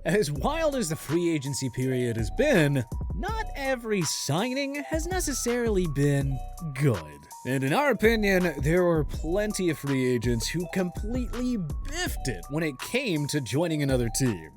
As wild as the free agency period has been, not every signing has necessarily been good. And in our opinion, there were plenty of free agents who completely biffed it when it came to joining another team.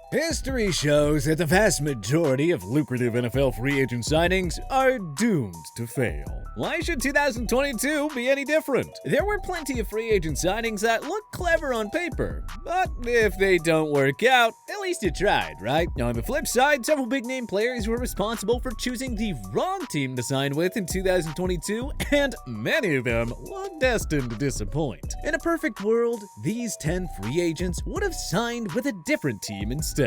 History shows that the vast majority of lucrative NFL free agent signings are doomed to fail. Why should 2022 be any different? There were plenty of free agent signings that look clever on paper, but if they don't work out, at least you tried, right? On the flip side, several big-name players were responsible for choosing the wrong team to sign with in 2022, and many of them look destined to disappoint. In a perfect world, these 10 free agents would have signed with a different team instead.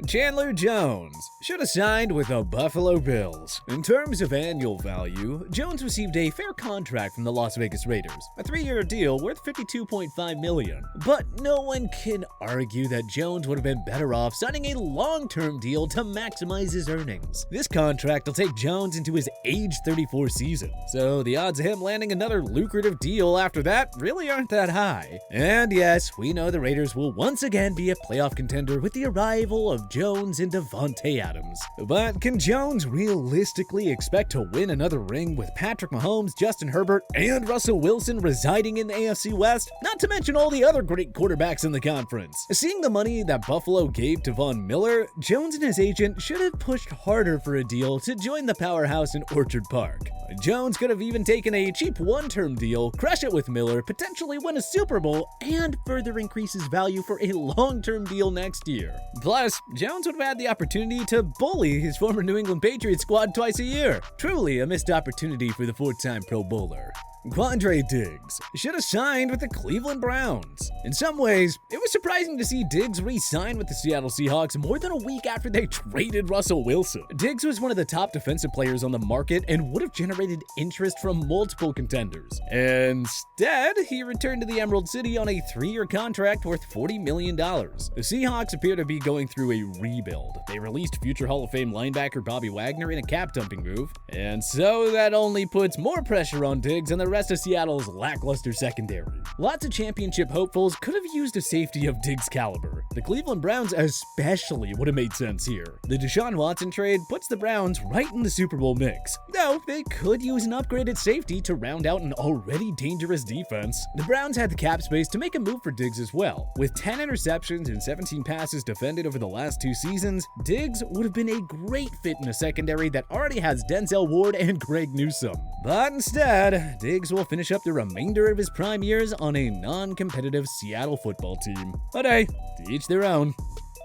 Chandler Jones should have signed with the Buffalo Bills. In terms of annual value, Jones received a fair contract from the Las Vegas Raiders, a 3-year deal worth $52.5 million. But no one can argue that Jones would have been better off signing a long-term deal to maximize his earnings. This contract will take Jones into his age 34 season, so the odds of him landing another lucrative deal after that really aren't that high. And yes, we know the Raiders will once again be a playoff contender with the arrival of Jones and Devontae Adams. But can Jones realistically expect to win another ring with Patrick Mahomes, Justin Herbert, and Russell Wilson residing in the AFC West? Not to mention all the other great quarterbacks in the conference. Seeing the money that Buffalo gave to Von Miller, Jones and his agent should have pushed harder for a deal to join the powerhouse in Orchard Park. Jones could have even taken a cheap one-term deal, crush it with Miller, potentially win a Super Bowl, and further increase his value for a long-term deal next year. Plus, Jones would have had the opportunity to bully his former New England Patriots squad twice a year. Truly a missed opportunity for the 4-time Pro Bowler. Quandre Diggs should have signed with the Cleveland Browns. In some ways, it was surprising to see Diggs re-sign with the Seattle Seahawks more than a week after they traded Russell Wilson. Diggs was one of the top defensive players on the market and would have generated interest from multiple contenders. Instead, he returned to the Emerald City on a 3-year contract worth $40 million. The Seahawks appear to be going through a rebuild. They released future Hall of Fame linebacker Bobby Wagner in a cap-dumping move, and so that only puts more pressure on Diggs and the rest of Seattle's lackluster secondary. Lots of championship hopefuls could have used a safety of Diggs' caliber. The Cleveland Browns especially would have made sense here. The Deshaun Watson trade puts the Browns right in the Super Bowl mix. Though they could use an upgraded safety to round out an already dangerous defense. The Browns had the cap space to make a move for Diggs as well. With 10 interceptions and 17 passes defended over the last 2 seasons, Diggs would have been a great fit in a secondary that already has Denzel Ward and Greg Newsome. But instead, Diggs will finish up the remainder of his prime years on a non-competitive Seattle football team. But hey, to each their own.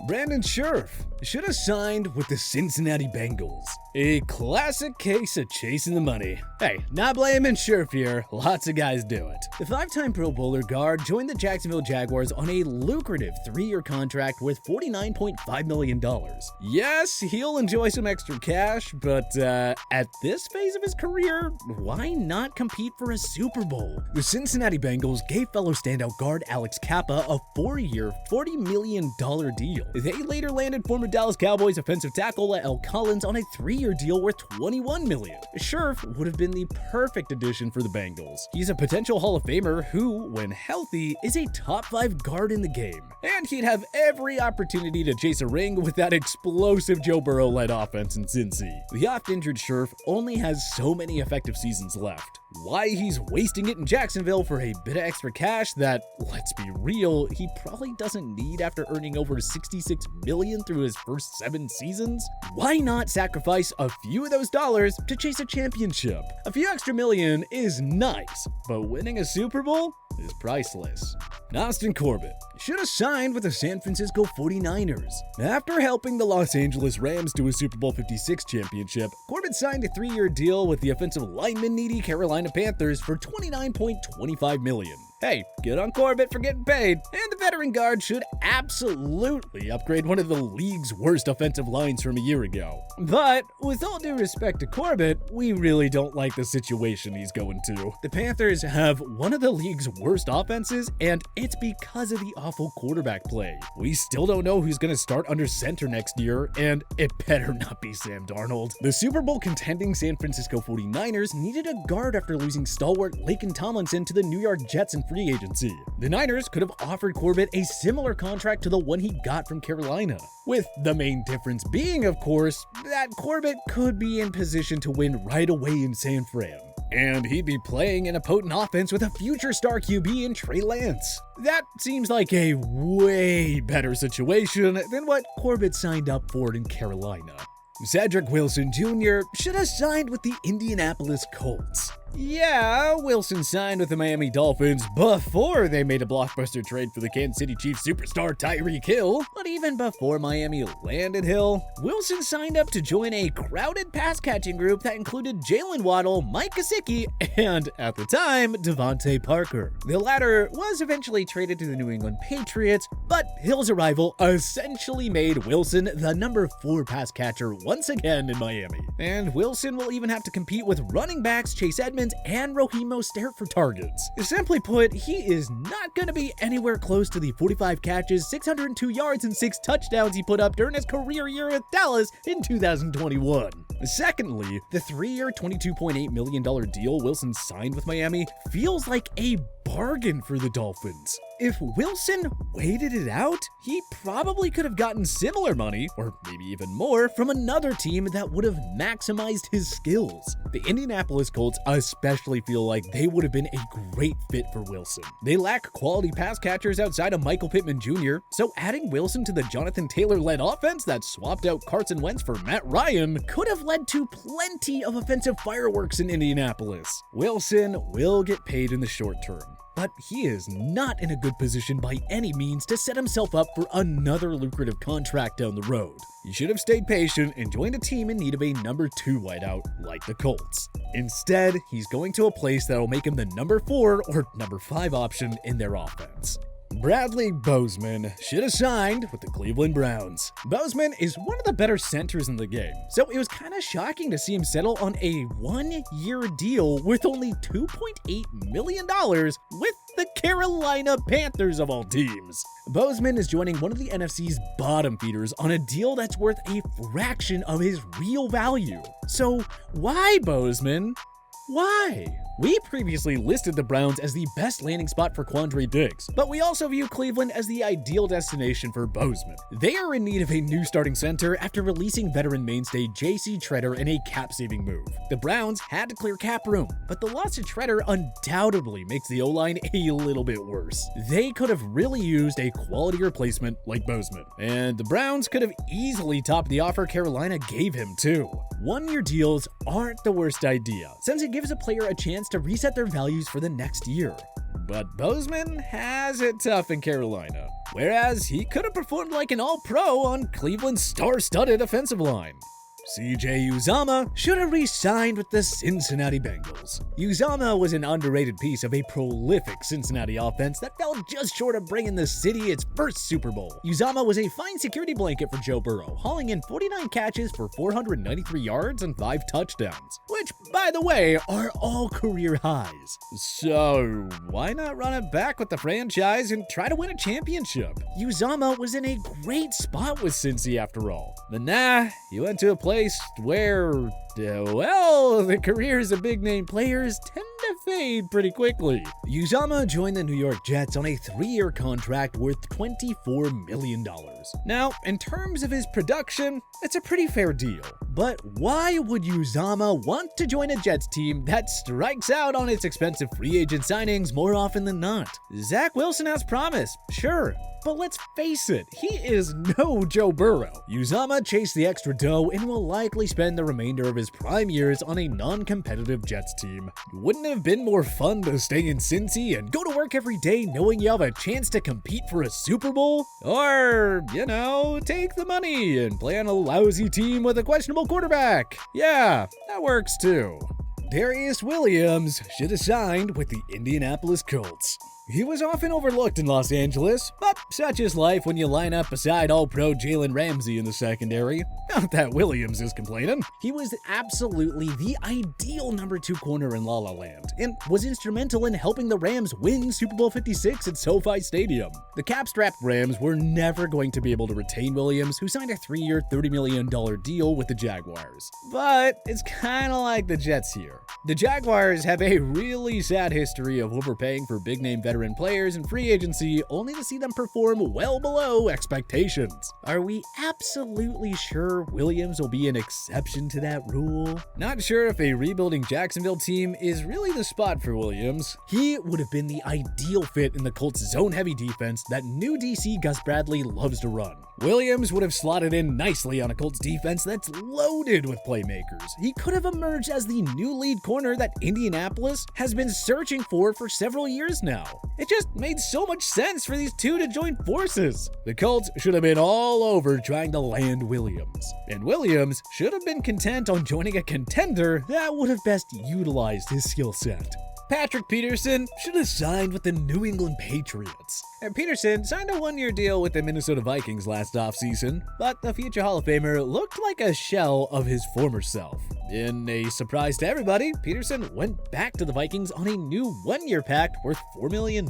Brandon Scherff should have signed with the Cincinnati Bengals. A classic case of chasing the money. Hey, not blaming Scherff here, lots of guys do it. The 5-time Pro Bowler guard joined the Jacksonville Jaguars on a lucrative 3-year contract worth $49.5 million. Yes, he'll enjoy some extra cash, but at this phase of his career, why not compete for a Super Bowl? The Cincinnati Bengals gave fellow standout guard Alex Kappa a 4-year, $40 million deal. They later landed former Dallas Cowboys offensive tackle L. Collins on a 3-year deal worth $21 million. Scherff would have been the perfect addition for the Bengals. He's a potential Hall of Famer who, when healthy, is a top 5 guard in the game. And he'd have every opportunity to chase a ring with that explosive Joe Burrow-led offense in Cincy. The oft-injured Scherff only has so many effective seasons left. Why he's wasting it in Jacksonville for a bit of extra cash that, let's be real, he probably doesn't need after earning over $66 million through his first 7 seasons? Why not sacrifice a few of those dollars to chase a championship? A few extra million is nice, but winning a Super Bowl is priceless. Austin Corbett should have signed with the San Francisco 49ers. After helping the Los Angeles Rams to a Super Bowl 56 championship, Corbett signed a 3-year deal with the offensive lineman-needy Carolina Panthers for $29.25 million. Hey, good on Corbett for getting paid, and the veteran guard should absolutely upgrade one of the league's worst offensive lines from a year ago. But with all due respect to Corbett, we really don't like the situation he's going to. The Panthers have one of the league's worst offenses, and it's because of the awful quarterback play. We still don't know who's going to start under center next year, and it better not be Sam Darnold. The Super Bowl contending San Francisco 49ers needed a guard after losing stalwart Laken Tomlinson to the New York Jets in free agency. The Niners could have offered Corbett a similar contract to the one he got from Carolina, with the main difference being, of course, that Corbett could be in position to win right away in San Fran. And he'd be playing in a potent offense with a future star QB in Trey Lance. That seems like a way better situation than what Corbett signed up for in Carolina. Cedric Wilson Jr. should have signed with the Indianapolis Colts. Yeah, Wilson signed with the Miami Dolphins before they made a blockbuster trade for the Kansas City Chiefs superstar Tyreek Hill. But even before Miami landed Hill, Wilson signed up to join a crowded pass-catching group that included Jalen Waddle, Mike Gesicki, and, at the time, Devontae Parker. The latter was eventually traded to the New England Patriots, but Hill's arrival essentially made Wilson the number 4 pass catcher once again in Miami. And Wilson will even have to compete with running backs Chase Edmonds and Raheem Mostert for targets. Simply put, he is not going to be anywhere close to the 45 catches, 602 yards, and 6 touchdowns he put up during his career year at Dallas in 2021. Secondly, the 3-year, $22.8 million deal Wilson signed with Miami feels like a bargain for the Dolphins. If Wilson waited it out, he probably could have gotten similar money, or maybe even more, from another team that would have maximized his skills. The Indianapolis Colts especially feel like they would have been a great fit for Wilson. They lack quality pass catchers outside of Michael Pittman Jr., so adding Wilson to the Jonathan Taylor-led offense that swapped out Carson Wentz for Matt Ryan could have led to plenty of offensive fireworks in Indianapolis. Wilson will get paid in the short term, but he is not in a good position by any means to set himself up for another lucrative contract down the road. He should have stayed patient and joined a team in need of a number 2 wideout like the Colts. Instead, he's going to a place that will make him the number 4 or number 5 option in their offense. Bradley Bozeman should have signed with the Cleveland Browns. Bozeman is one of the better centers in the game, so it was kind of shocking to see him settle on a 1-year deal worth only $2.8 million with the Carolina Panthers of all teams. Bozeman is joining one of the NFC's bottom feeders on a deal that's worth a fraction of his real value. So why Bozeman? Why? We previously listed the Browns as the best landing spot for Quandre Diggs, but we also view Cleveland as the ideal destination for Bozeman. They are in need of a new starting center after releasing veteran mainstay J.C. Treader in a cap-saving move. The Browns had to clear cap room, but the loss of Treader undoubtedly makes the O-line a little bit worse. They could have really used a quality replacement like Bozeman, and the Browns could have easily topped the offer Carolina gave him too. 1-year deals aren't the worst idea, since it gives a player a chance to reset their values for the next year. But Bozeman has it tough in Carolina, whereas he could have performed like an all-pro on Cleveland's star-studded offensive line. CJ Uzomah should have re-signed with the Cincinnati Bengals. Uzomah was an underrated piece of a prolific Cincinnati offense that fell just short of bringing the city its first Super Bowl. Uzomah was a fine security blanket for Joe Burrow, hauling in 49 catches for 493 yards and 5 touchdowns, which, by the way, are all career highs. So why not run it back with the franchise and try to win a championship? Uzomah was in a great spot with Cincy after all. But nah, he went to a place where, well, the careers of big-name players tend to fade pretty quickly. Uzomah joined the New York Jets on a 3-year contract worth $24 million. Now, in terms of his production, it's a pretty fair deal. But why would Uzomah want to join a Jets team that strikes out on its expensive free agent signings more often than not? Zach Wilson has promise, sure, but let's face it, he is no Joe Burrow. Uzomah chased the extra dough and will likely spend the remainder of his prime years on a non-competitive Jets team. Wouldn't it have been more fun to stay in Cincy and go to work every day knowing you have a chance to compete for a Super Bowl? Or, take the money and play on a lousy team with a questionable quarterback. Yeah, that works too. Darius Williams should have signed with the Indianapolis Colts. He was often overlooked in Los Angeles, but such is life when you line up beside All-Pro Jalen Ramsey in the secondary. Not that Williams is complaining. He was absolutely the ideal number 2 corner in La La Land, and was instrumental in helping the Rams win Super Bowl 56 at SoFi Stadium. The cap-strapped Rams were never going to be able to retain Williams, who signed a 3-year, $30 million deal with the Jaguars. But it's kind of like the Jets here. The Jaguars have a really sad history of overpaying for big-name veteran players in free agency, only to see them perform well below expectations. Are we absolutely sure Williams will be an exception to that rule? Not sure if a rebuilding Jacksonville team is really the spot for Williams. He would have been the ideal fit in the Colts' zone-heavy defense that new DC Gus Bradley loves to run. Williams would have slotted in nicely on a Colts defense that's loaded with playmakers. He could have emerged as the new lead corner that Indianapolis has been searching for several years now. It just made so much sense for these two to join forces. The Colts should have been all over trying to land Williams, and Williams should have been content on joining a contender that would have best utilized his skill set. Patrick Peterson should have signed with the New England Patriots. And Peterson signed a 1-year deal with the Minnesota Vikings last offseason, but the future Hall of Famer looked like a shell of his former self. In a surprise to everybody, Peterson went back to the Vikings on a new 1-year pact worth $4 million.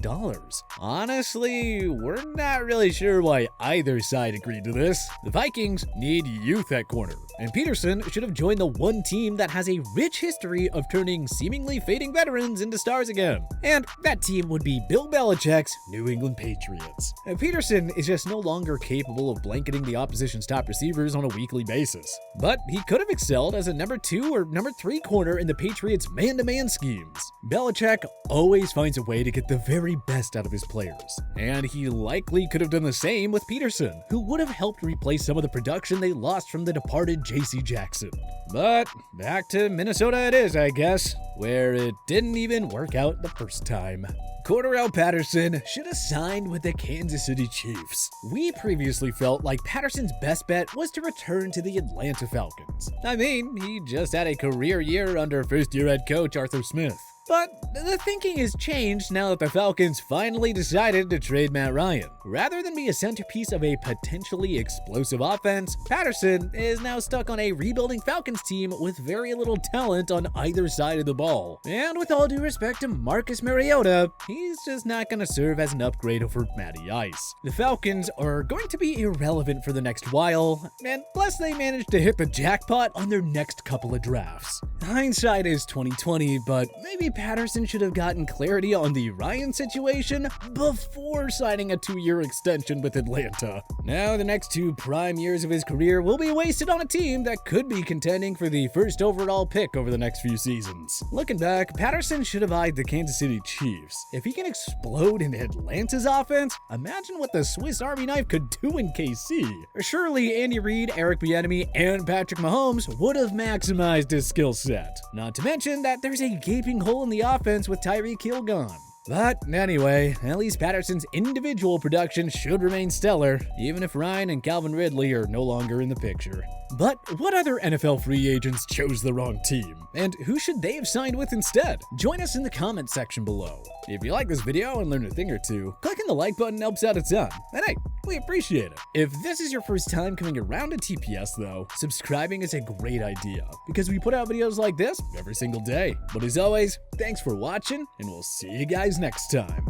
Honestly, we're not really sure why either side agreed to this. The Vikings need youth at corner, and Peterson should have joined the one team that has a rich history of turning seemingly fading veterans into stars again. And that team would be Bill Belichick's New England Patriots. And Peterson is just no longer capable of blanketing the opposition's top receivers on a weekly basis. But he could have excelled as a number 2 or number 3 corner in the Patriots' man-to-man schemes. Belichick always finds a way to get the very best out of his players, and he likely could have done the same with Peterson, who would have helped replace some of the production they lost from the departed J.C. Jackson. But back to Minnesota it is, I guess, where it didn't even work out the first time. Cordarrelle Patterson should have signed with the Kansas City Chiefs. We previously felt like Patterson's best bet was to return to the Atlanta Falcons. I mean, he just had a career year under first-year head coach Arthur Smith. But the thinking has changed now that the Falcons finally decided to trade Matt Ryan. Rather than be a centerpiece of a potentially explosive offense, Patterson is now stuck on a rebuilding Falcons team with very little talent on either side of the ball. And with all due respect to Marcus Mariota, he's just not going to serve as an upgrade over Matty Ice. The Falcons are going to be irrelevant for the next while, unless they manage to hit the jackpot on their next couple of drafts. Hindsight is 2020, but maybe Patterson should have gotten clarity on the Ryan situation before signing a 2-year extension with Atlanta. Now the next 2 prime years of his career will be wasted on a team that could be contending for the first overall pick over the next few seasons. Looking back, Patterson should have eyed the Kansas City Chiefs. If he can explode in Atlanta's offense, imagine what the Swiss Army knife could do in KC. Surely Andy Reid, Eric Bieniemy, and Patrick Mahomes would have maximized his skill set. Not to mention that there's a gaping hole in the offense with Tyreek Hill gone. But anyway, at least Patterson's individual production should remain stellar, even if Ryan and Calvin Ridley are no longer in the picture. But what other NFL free agents chose the wrong team? And who should they have signed with instead? Join us in the comments section below. If you like this video and learned a thing or two, clicking the like button helps out a ton. And hey, we appreciate it. If this is your first time coming around to TPS though, subscribing is a great idea, because we put out videos like this every single day. But as always, thanks for watching, and we'll see you guys next time.